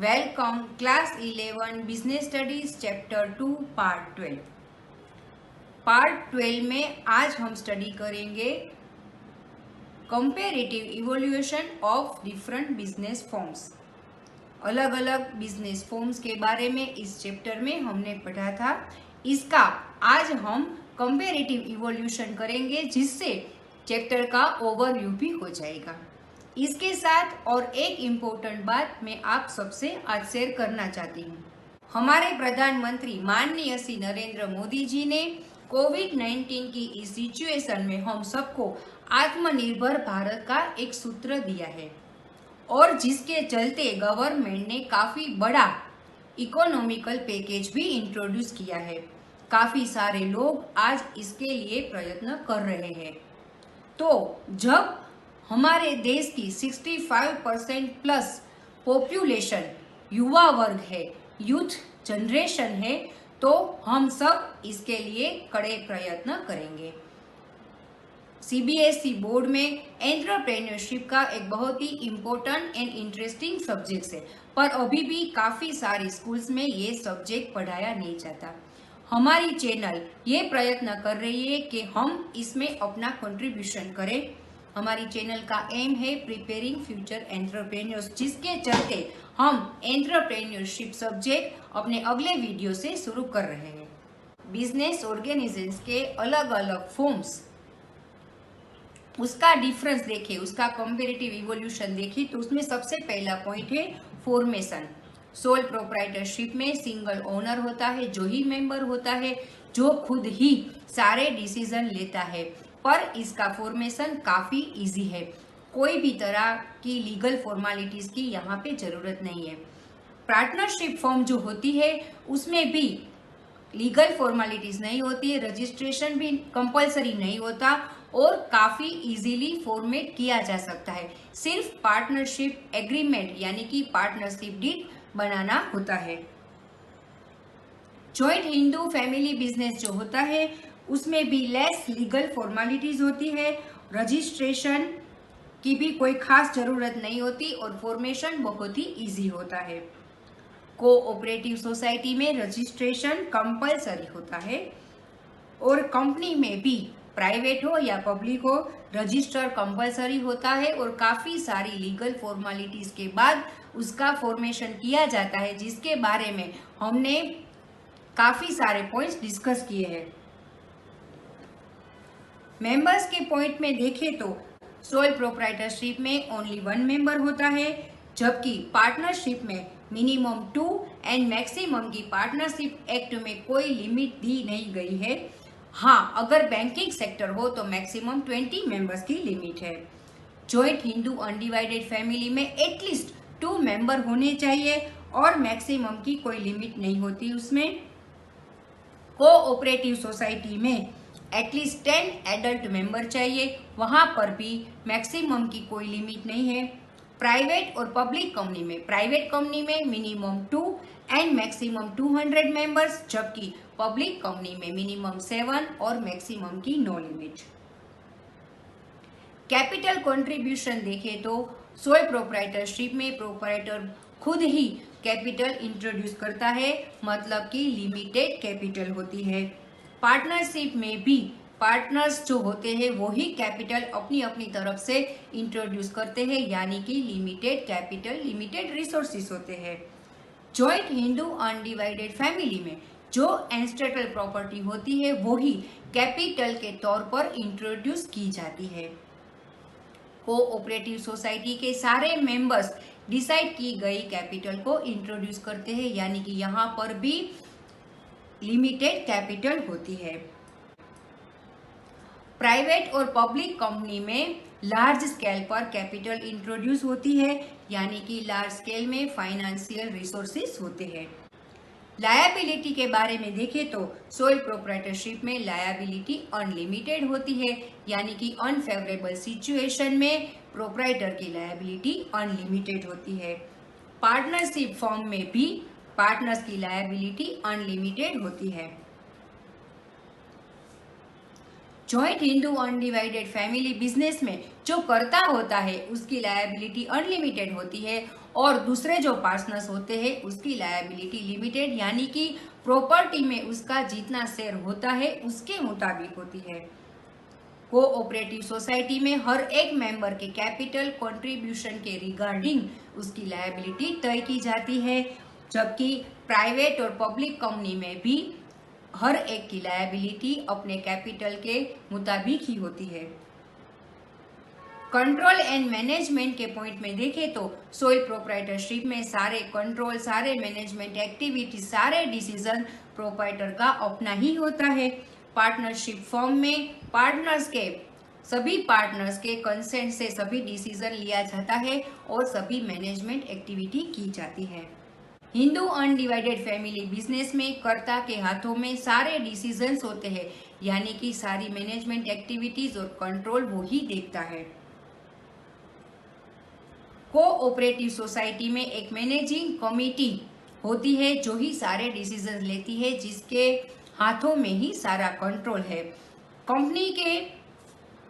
Welcome class 11 business studies chapter 2 part 12। Part 12 में आज हम स्टडी करेंगे comparative evolution of different business forms. अलग अलग बिजनेस फॉर्म्स के बारे में इस चैप्टर में हमने पढ़ा था। इसका आज हम कंपैरेटिव इवोल्यूशन करेंगे, जिससे चैप्टर का ओवरव्यू भी हो जाएगा। इसके साथ और एक इम्पोर्टेंट बात मैं आप सबसे आज शेयर करना चाहती हूँ। हमारे प्रधानमंत्री माननीय श्री नरेंद्र मोदी जी ने कोविड-19 की इस सिचुएशन में हम सबको आत्मनिर्भर भारत का एक सूत्र दिया है, और जिसके चलते गवर्नमेंट ने काफ़ी बड़ा इकोनॉमिकल पैकेज भी इंट्रोड्यूस किया है। काफ़ी सारे लोग आज इसके लिए प्रयत्न कर रहे हैं। तो जब हमारे देश की 65% प्लस पॉपुलेशन युवा वर्ग है, यूथ जनरेशन है, तो हम सब इसके लिए कड़े प्रयत्न करेंगे। सीबीएसई बोर्ड में एंटरप्रेन्योरशिप का एक बहुत ही इम्पोर्टेंट एंड इंटरेस्टिंग सब्जेक्ट है, पर अभी भी काफ़ी सारी स्कूल्स में ये सब्जेक्ट पढ़ाया नहीं जाता। हमारी चैनल ये प्रयत्न कर रही है कि हम इसमें अपना कंट्रीब्यूशन करें। हमारी चैनल का एम है प्रिपेयरिंग फ्यूचर एंटरप्रेन्योर्स, जिसके चलते हम एंटरप्रेन्योरशिप सब्जेक्ट अपने अगले वीडियो से शुरू कर रहे हैं। बिजनेस ऑर्गेनाइजेशंस के अलग अलग फॉर्म्स, उसका डिफरेंस देखें, उसका कंपैरेटिव इवोल्यूशन देखें, तो उसमें सबसे पहला पॉइंट है फॉर्मेशन। सोल प्रोप्राइटरशिप में सिंगल ओनर होता है, जो ही मेंबर होता है, जो खुद ही सारे डिसीजन लेता है, पर इसका फॉर्मेशन काफ़ी इजी है। कोई भी तरह की लीगल फॉर्मेलिटीज़ की यहाँ पे ज़रूरत नहीं है। पार्टनरशिप फॉर्म जो होती है उसमें भी लीगल फॉर्मेलिटीज़ नहीं होती है, रजिस्ट्रेशन भी कंपलसरी नहीं होता, और काफ़ी इजीली फॉर्मेट किया जा सकता है। सिर्फ पार्टनरशिप एग्रीमेंट यानी कि पार्टनरशिप डीड बनाना होता है। जॉइंट हिंदू फैमिली बिजनेस जो होता है उसमें भी लेस लीगल फॉर्मेलिटीज होती है, रजिस्ट्रेशन की भी कोई खास जरूरत नहीं होती, और फॉर्मेशन बहुत ही इजी होता है। कोऑपरेटिव सोसाइटी में रजिस्ट्रेशन कंपलसरी होता है, और कंपनी में भी प्राइवेट हो या पब्लिक हो रजिस्टर कंपलसरी होता है, और काफ़ी सारी लीगल फॉर्मेलिटीज़ के बाद उसका फॉर्मेशन किया जाता है, जिसके बारे में हमने काफ़ी सारे पॉइंट्स डिस्कस किए हैं। मेंबर्स के पॉइंट में देखें तो सोल प्रोप्राइटरशिप में ओनली 1 मेंबर होता है, जबकि पार्टनरशिप में मिनिमम 2 एंड मैक्सिमम की पार्टनरशिप एक्ट में कोई लिमिट दी नहीं गई है। हाँ, अगर बैंकिंग सेक्टर हो तो मैक्सिमम 20 मेंबर्स की लिमिट है। जॉइंट हिंदू अनडिवाइडेड फैमिली में एटलीस्ट 2 मेंबर होने चाहिए, और मैक्सिमम की कोई लिमिट नहीं होती उसमें। कोऑपरेटिव सोसाइटी में एटलीस्ट 10 एडल्ट मेंबर चाहिए, वहाँ पर भी मैक्सिमम की कोई लिमिट नहीं है। प्राइवेट और पब्लिक कंपनी में, प्राइवेट कंपनी में मिनिमम 2 एंड मैक्सिमम 200 मेंबर्स, जबकि पब्लिक कंपनी में मिनिमम 7 और मैक्सिमम की नो लिमिट। कैपिटल कंट्रीब्यूशन देखें तो सोल प्रोप्राइटरशिप में प्रोप्राइटर खुद ही कैपिटल इंट्रोड्यूस करता है, मतलब कि लिमिटेड कैपिटल होती है। पार्टनरशिप में भी पार्टनर्स जो होते हैं वो ही कैपिटल अपनी अपनी तरफ से इंट्रोड्यूस करते हैं, यानी कि लिमिटेड कैपिटल, लिमिटेड रिसोर्सेज होते हैं। जॉइंट हिंदू अनडिवाइडेड फैमिली में जो एंस्टेटल प्रॉपर्टी होती है वो ही कैपिटल के तौर पर इंट्रोड्यूस की जाती है। कोऑपरेटिव सोसाइटी के सारे मेंबर्स डिसाइड की गई कैपिटल को इंट्रोड्यूस करते हैं, यानी कि यहाँ पर भी लिमिटेड कैपिटल होती है। प्राइवेट और पब्लिक कंपनी में लार्ज स्केल पर कैपिटल इंट्रोड्यूस होती है, यानी कि लार्ज स्केल में फाइनेंशियल रिसोर्सेज होते हैं। लायबिलिटी के बारे में देखें तो सोल प्रोप्राइटरशिप में लायबिलिटी अनलिमिटेड होती है, यानी कि अनफेवरेबल सिचुएशन में प्रोप्राइटर की लायबिलिटी अनलिमिटेड होती है। पार्टनरशिप फॉर्म में भी पार्टनर्स की लायबिलिटी अनलिमिटेड होती है। Joint Hindu undivided family business में जो कर्ता होता है उसकी लायबिलिटी अनलिमिटेड होती है, और दूसरे जो पार्टनर्स होते हैं उसकी लायबिलिटी लिमिटेड यानी कि प्रॉपर्टी में उसका जितना शेयर होता है उसके मुताबिक होती है। कोऑपरेटिव सोसाइटी में हर एक मेंबर के कैपिटल कंट्रीब्यूशन के रिगार्डिंग उसकी लायबिलिटी तय की जाती है, जबकि प्राइवेट और पब्लिक कंपनी में भी हर एक की लायबिलिटी अपने कैपिटल के मुताबिक ही होती है। कंट्रोल एंड मैनेजमेंट के पॉइंट में देखें तो सोल प्रोप्राइटरशिप में सारे कंट्रोल, सारे मैनेजमेंट एक्टिविटी, सारे डिसीजन प्रोप्राइटर का अपना ही होता है। पार्टनरशिप फर्म में सभी पार्टनर्स के कंसेंट से सभी डिसीजन लिया जाता है और सभी मैनेजमेंट एक्टिविटी की जाती है। हिंदू अनडिवाइडेड फैमिली बिजनेस में कर्ता के हाथों में सारे डिसीजंस होते हैं, यानी कि सारी मैनेजमेंट एक्टिविटीज और कंट्रोल वो ही देखता है। कोऑपरेटिव सोसाइटी में एक मैनेजिंग कमिटी होती है जो ही सारे डिसीजन लेती है, जिसके हाथों में ही सारा कंट्रोल है। कंपनी के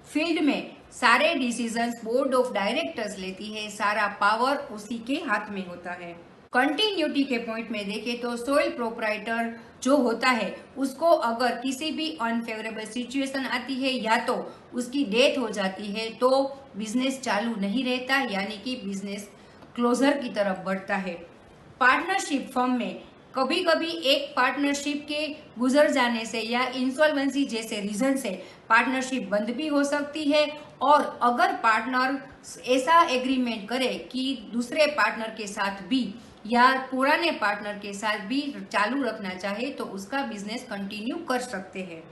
फील्ड में सारे डिसीजंस बोर्ड ऑफ डायरेक्टर्स लेती है, सारा पावर उसी के हाथ में होता है। कंटिन्यूटी के पॉइंट में देखें तो सोल प्रोप्राइटर जो होता है उसको अगर किसी भी अनफेवरेबल सिचुएशन आती है या तो उसकी डेथ हो जाती है तो बिजनेस चालू नहीं रहता, यानी कि बिजनेस क्लोजर की तरफ बढ़ता है। पार्टनरशिप फर्म में कभी कभी एक पार्टनरशिप के गुजर जाने से या इंसॉल्वेंसी जैसे रीजन से पार्टनरशिप बंद भी हो सकती है, और अगर पार्टनर ऐसा एग्रीमेंट करे कि दूसरे पार्टनर के साथ भी या पुराने पार्टनर के साथ भी चालू रखना चाहे तो उसका बिजनेस कंटिन्यू कर सकते हैं।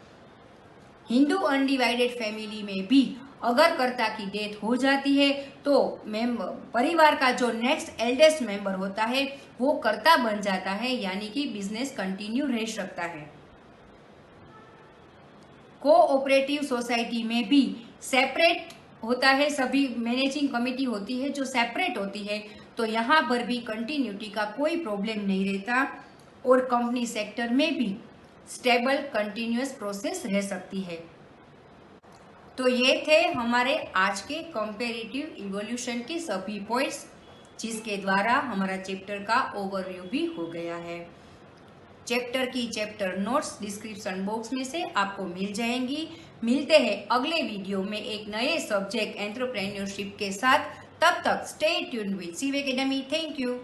हिंदू अनडिवाइडेड फैमिली में भी अगर कर्ता की डेथ हो जाती है तो परिवार का जो नेक्स्ट एल्डेस्ट मेंबर होता है वो कर्ता बन जाता है, यानी कि बिजनेस कंटिन्यू रह सकता है। कोऑपरेटिव सोसाइटी में भी सेपरेट होता है, सभी मैनेजिंग कमेटी होती है जो सेपरेट होती है, तो यहाँ पर भी कंटिन्यूटी का कोई प्रॉब्लम नहीं रहता और कंपनी सेक्टर में भी स्टेबल कंटिन्यूअस प्रोसेस रह सकती है। तो ये थे हमारे आज के कंपैरेटिव इवोल्यूशन के सभी पॉइंट्स, जिसके द्वारा हमारा चैप्टर का ओवरव्यू भी हो गया है। चैप्टर की चैप्टर नोट्स डिस्क्रिप्शन बॉक्स में से आपको मिल जाएंगी। मिलते हैं अगले वीडियो में एक नए सब्जेक्ट एंटरप्रेन्योरशिप के साथ। तब तक स्टे ट्यून्ड विद सीव एकेडमी। Thank you.